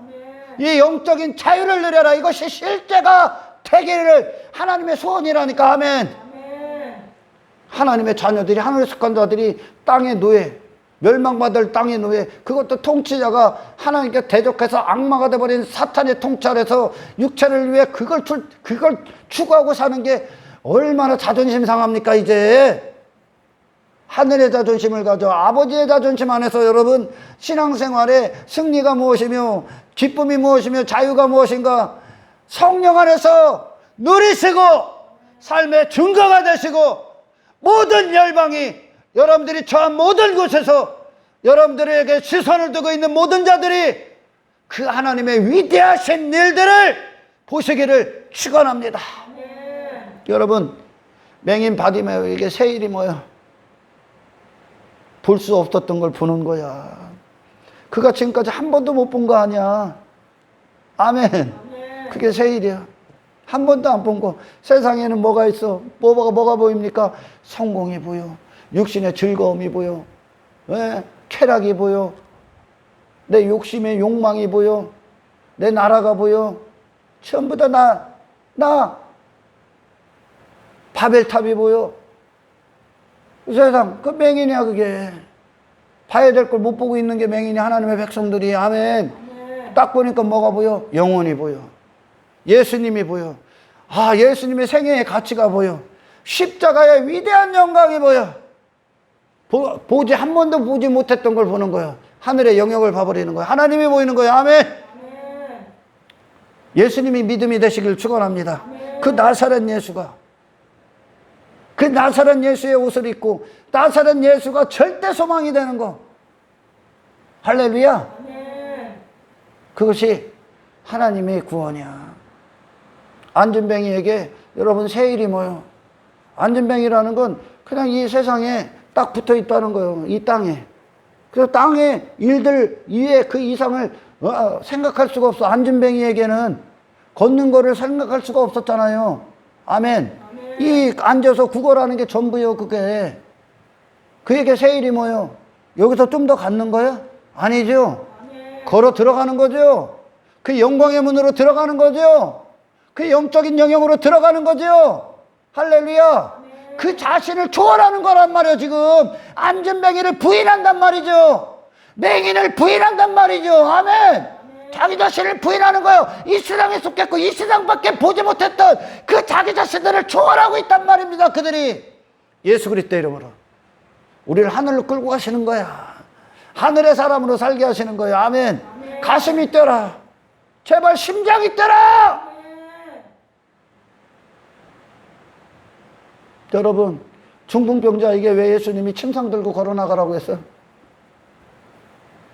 이 영적인 자유를 누려라. 이것이 실제가 되기를 하나님의 소원이라니까. 아멘. 하나님의 자녀들이, 하늘의 속한 자들이 땅의 노예, 멸망받을 땅의 노예, 그것도 통치자가 하나님께 대적해서 악마가 되어버린 사탄의 통치 아래서 육체를 위해 그걸 추구하고 사는 게 얼마나 자존심 상합니까? 이제 하늘의 자존심을 가져 아버지의 자존심 안에서 여러분 신앙생활의 승리가 무엇이며 기쁨이 무엇이며 자유가 무엇인가 성령 안에서 누리시고 삶의 증거가 되시고, 모든 열방이, 여러분들이 처한 모든 곳에서 여러분들에게 시선을 두고 있는 모든 자들이 그 하나님의 위대하신 일들을 보시기를 축원합니다. 여러분, 맹인 바디메오에게 새 일이 뭐야? 볼 수 없었던 걸 보는 거야. 그가 지금까지 한 번도 못 본 거 아니야. 아멘. 그게 새 일이야. 한 번도 안 본 거. 세상에는 뭐가 있어? 뭐가 보입니까? 성공이 보여. 육신의 즐거움이 보여. 쾌락이 보여. 내 욕심의 욕망이 보여. 내 나라가 보여. 전부 다 나 바벨탑이 보여. 세상, 그 맹인이야, 그게. 봐야 될 걸 못 보고 있는 게 맹인이 하나님의 백성들이. 아멘. 딱 보니까 뭐가 보여? 영혼이 보여. 예수님이 보여. 아, 예수님의 생애의 가치가 보여. 십자가의 위대한 영광이 보여. 한 번도 보지 못했던 걸 보는 거야. 하늘의 영역을 봐버리는 거야. 하나님이 보이는 거야. 아멘. 예수님이 믿음이 되시길 축원합니다. 그 나사렛 예수가, 그 나사렛 예수의 옷을 입고 나사렛 예수가 절대 소망이 되는 거. 할렐루야. 그것이 하나님의 구원이야. 안진뱅이에게 여러분 새 일이 뭐예요? 안진뱅이라는 건 그냥 이 세상에 딱 붙어 있다는 거예요. 이 땅에. 그래서 땅의 일들 이외에 그 이상을 생각할 수가 없어. 안진뱅이에게는 걷는 거를 생각할 수가 없었잖아요. 아멘. 이 앉아서 구걸하는 게 전부요. 그게. 그에게 새 일이 뭐예요? 여기서 좀 더 갖는 거예요? 아니죠. 걸어 들어가는 거죠. 그 영광의 문으로 들어가는 거죠. 그 영적인 영역으로 들어가는 거죠. 할렐루야. 그 자신을 초월하는 거란 말이에요. 지금 안진뱅이를 부인한단 말이죠. 맹인을 부인한단 말이죠. 아멘. 자기 자신을 부인하는 거예요. 이 세상에 속했고 이 세상밖에 보지 못했던 그 자기 자신들을 초월하고 있단 말입니다. 그들이. 예수 그리스도 이름으로 우리를 하늘로 끌고 가시는 거야. 하늘의 사람으로 살게 하시는 거예요. 아멘. 가슴이 뛰어라. 제발 심장이 뛰어라. 여러분, 중풍병자에게 왜 예수님이 침상 들고 걸어나가라고 했어요?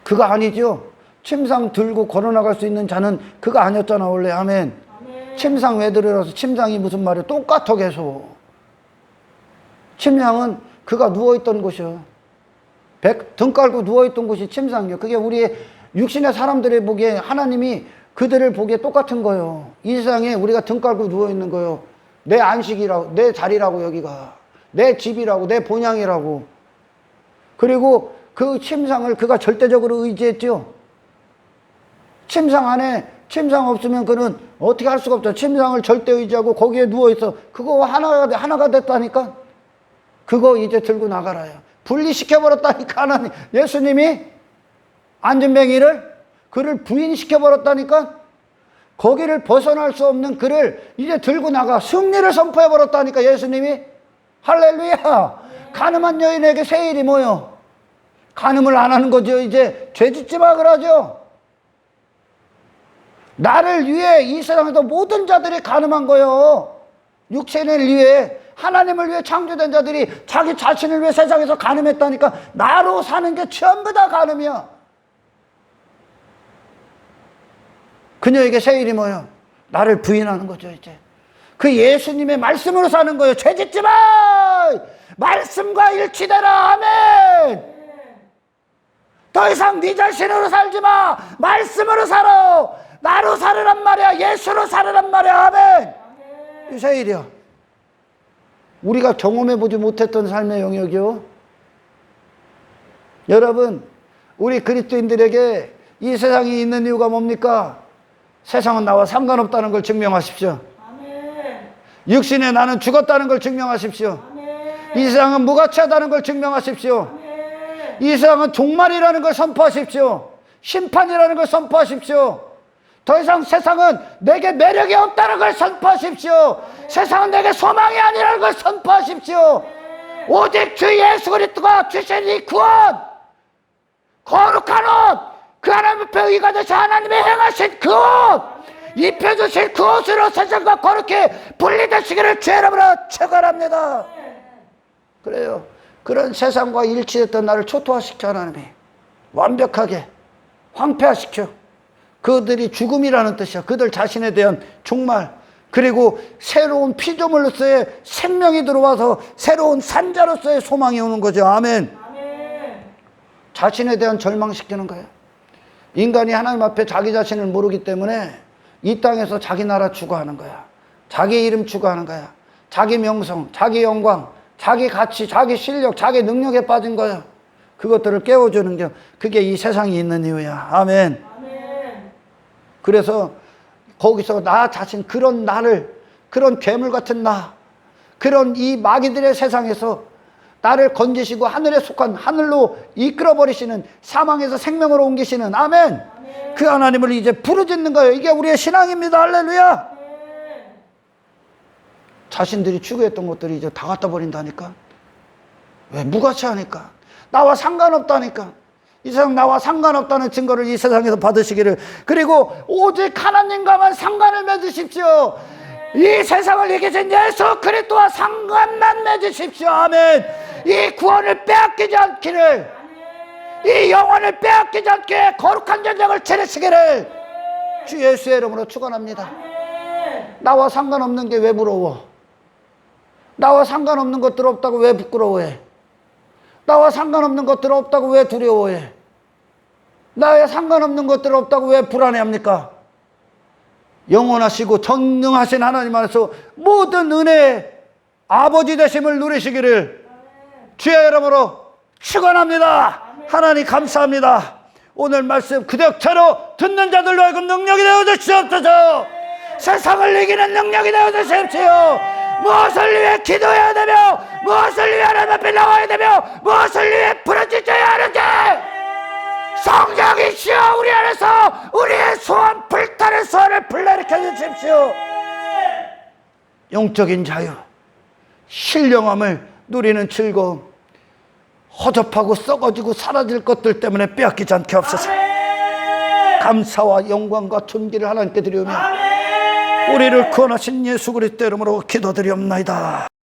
그거 아니죠. 침상 들고 걸어나갈 수 있는 자는 그거 아니었잖아 원래. 아멘. 침상 왜 들으라서? 침상이 무슨 말이야? 똑같아 계속. 침상은 그가 누워있던 곳이요. 등 깔고 누워있던 곳이 침상이요. 그게 우리의 육신의 사람들이 보기에, 하나님이 그들을 보기에 똑같은 거예요. 이 세상에 우리가 등 깔고 누워있는 거예요. 내 안식이라고, 내 자리라고, 여기가 내 집이라고, 내 본향이라고. 그리고 그 침상을 그가 절대적으로 의지했죠. 침상 안에, 침상 없으면 그는 어떻게 할 수가 없죠. 침상을 절대 의지하고 거기에 누워있어. 그거 하나가 됐다니까. 그거 이제 들고 나가라요. 분리시켜버렸다니까. 하나님, 예수님이 안진뱅이를, 그를 부인시켜버렸다니까. 거기를 벗어날 수 없는 그를 이제 들고 나가 승리를 선포해버렸다니까. 예수님이. 할렐루야. 가늠한 여인에게 새 일이 뭐요? 간음을 안 하는 거죠. 이제 죄짓지 마 그러죠. 나를 위해 이 세상에서 모든 자들이 간음한 거요. 육신을 위해, 하나님을 위해 창조된 자들이 자기 자신을 위해 세상에서 간음했다니까. 나로 사는 게 전부 다 간음이야. 그녀에게 새 일이 뭐예요? 나를 부인하는 거죠. 이제 그 예수님의 말씀으로 사는 거예요. 죄짓지 마. 말씀과 일치되라. 아멘. 더 이상 네 자신으로 살지 마. 말씀으로 살아. 나로 살으란 말이야. 예수로 살으란 말이야. 아멘. 유세일이야. 우리가 경험해보지 못했던 삶의 영역이요. 여러분, 우리 그리스도인들에게 이 세상이 있는 이유가 뭡니까? 세상은 나와 상관없다는 걸 증명하십시오. 아멘. 육신의 나는 죽었다는 걸 증명하십시오. 아멘. 이 세상은 무가치하다는 걸 증명하십시오. 아멘. 이 세상은 종말이라는 걸 선포하십시오. 심판이라는 걸 선포하십시오. 더 이상 세상은 내게 매력이 없다는 걸 선포하십시오. 세상은 내게 소망이 아니라는 걸 선포하십시오. 오직 주 예수 그리스도가 주신 이 구원, 거룩한 옷, 그 하나님 앞에 의가 되시 하나님이 행하신 그 옷, 입혀주신 그 옷으로 세상과 거룩히 분리되시기를 주의 이름으로 축원합니다. 그래요. 그런 세상과 일치했던 나를 초토화시켜 하나님이 완벽하게 황폐화시켜. 그들이 죽음이라는 뜻이야. 그들 자신에 대한 종말, 그리고 새로운 피조물로서의 생명이 들어와서 새로운 산자로서의 소망이 오는 거죠. 아멘. 아멘. 자신에 대한 절망시키는 거예요. 인간이 하나님 앞에 자기 자신을 모르기 때문에 이 땅에서 자기 나라 추구하는 거야. 자기 이름 추구하는 거야. 자기 명성, 자기 영광, 자기 가치, 자기 실력, 자기 능력에 빠진 거야. 그것들을 깨워주는 게 그게 이 세상이 있는 이유야. 아멘. 아멘. 그래서 거기서 나 자신, 그런 나를, 그런 괴물 같은 나, 그런 이 마귀들의 세상에서 나를 건지시고 하늘에 속한, 하늘로 이끌어버리시는, 사망에서 생명으로 옮기시는, 아멘. 아멘. 그 하나님을 이제 부르짖는 거예요. 이게 우리의 신앙입니다. 할렐루야. 아멘. 자신들이 추구했던 것들이 이제 다 갖다 버린다니까. 왜? 무가치하니까. 나와 상관없다니까. 이 세상 나와 상관없다는 증거를 이 세상에서 받으시기를. 그리고 오직 하나님과만 상관을 맺으십시오. 이 세상을 이기신 예수 그리스도와 상관만 맺으십시오. 아멘. 이 구원을 빼앗기지 않기를, 이 영혼을 빼앗기지 않게 거룩한 전쟁을 치르시기를 주 예수의 이름으로 축원합니다. 나와 상관없는 게 왜 부러워? 나와 상관없는 것들 없다고 왜 부끄러워해? 나와 상관없는 것들 없다고 왜 두려워해? 나와 상관없는 것들 없다고 왜 불안해합니까? 영원하시고 전능하신 하나님 안에서 모든 은혜의 아버지 되심을 누리시기를 주의 이름으로 축원합니다. 하나님 감사합니다. 오늘 말씀 그대로 듣는 자들로 하여금 능력이 되어 주시옵소서. 세상을 이기는 능력이 되어 주십시오. 무엇을 위해 기도해야 되며, 무엇을 위해 하나님 앞에 나와야 되며, 무엇을 위해 부르짖어야 하는지 성령이시여 우리 안에서 우리의 소원, 불타는 소원을 불러일으켜 주십시오. 영적인 자유, 신령함을 누리는 즐거움, 허접하고 썩어지고 사라질 것들 때문에 빼앗기지 않게 하옵소서. 감사와 영광과 존귀를 하나님께 드리오며 우리를 구원하신 예수 그리스도 이름으로 기도드리옵나이다.